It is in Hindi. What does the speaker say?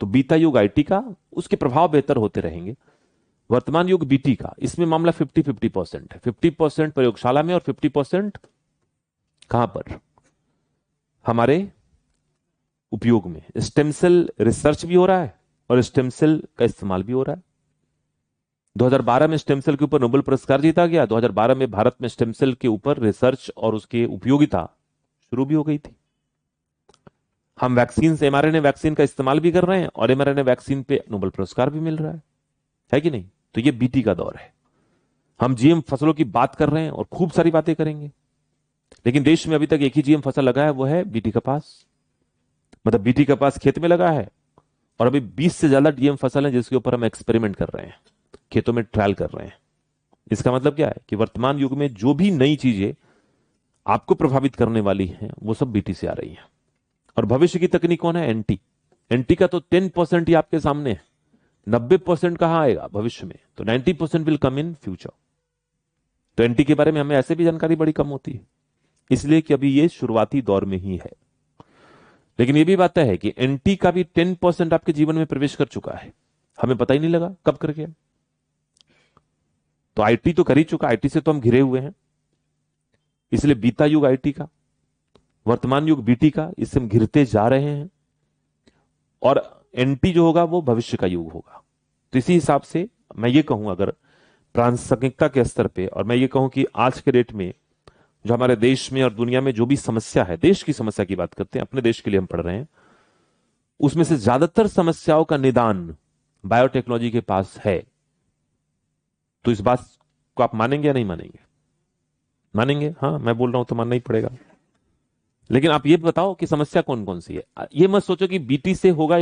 तो बीता युग आईटी का, उसके प्रभाव बेहतर होते रहेंगे। वर्तमान युग बीटी का, इसमें मामला 50-50% है। 50% प्रयोगशाला में और 50% कहां पर, हमारे उपयोग में। स्टेम सेल रिसर्च भी हो रहा है और स्टेम सेल का इस्तेमाल भी हो रहा है। 2012 में स्टेम सेल के ऊपर नोबेल पुरस्कार जीता गया। 2012 में भारत में स्टेम सेल के ऊपर रिसर्च और उसकी उपयोगिता शुरू भी हो गई थी। हम वैक्सीन, एमआरएनए वैक्सीन का इस्तेमाल भी कर रहे हैं और एमआरएनए वैक्सीन पे नोबेल पुरस्कार भी मिल रहा है कि नहीं? तो ये बीटी का दौर है। हम जीएम फसलों की बात कर रहे हैं और खूब सारी बातें करेंगे, लेकिन देश में अभी तक एक ही जीएम फसल लगा है, वो है बीटी कपास। मतलब बीटी कपास खेत में लगा है और अभी 20 से ज्यादा डीएम फसल है जिसके ऊपर हम एक्सपेरिमेंट कर रहे हैं, खेतों में ट्रायल कर रहे हैं। इसका मतलब क्या है कि वर्तमान युग में जो भी नई चीजें आपको प्रभावित करने वाली हैं वो सब बीटी से आ रही हैं। और भविष्य की तकनीक कौन है? एनटी। एनटी का तो 10% ही आपके सामने है, 90% कहां आएगा भविष्य में? तो 90% विल कम इन फ्यूचर। तो एनटी के बारे में हमें ऐसे भी जानकारी बड़ी कम होती है, इसलिए कि अभी ये शुरुआती दौर में ही है। लेकिन ये भी बात है कि एनटी का भी 10% आपके जीवन में प्रवेश कर चुका है, हमें पता ही नहीं लगा कब कर गया। तो आईटी तो कर ही चुका, आईटी से तो हम घिरे हुए हैं, इसलिए बीता युग आईटी का, वर्तमान युग बीटी का, इससे हम घिरते जा रहे हैं। और एनटी जो होगा वो भविष्य का युग होगा। तो इसी हिसाब से मैं ये कहूं, अगर प्रासंगिकता के स्तर पे, और मैं ये कहूं कि आज के डेट में जो हमारे देश में और दुनिया में जो भी समस्या है, देश की समस्या की बात करते हैं, अपने देश के लिए हम पढ़ रहे हैं, उसमें से ज्यादातर समस्याओं का निदान बायोटेक्नोलॉजी के पास है। तो इस बात को आप मानेंगे या नहीं मानेंगे? मानेंगे? हाँ, मैं बोल रहा हूं तो मानना ही पड़ेगा। लेकिन आप ये बताओ कि समस्या कौन कौन सी है। ये मत सोचो कि बीटी से होगा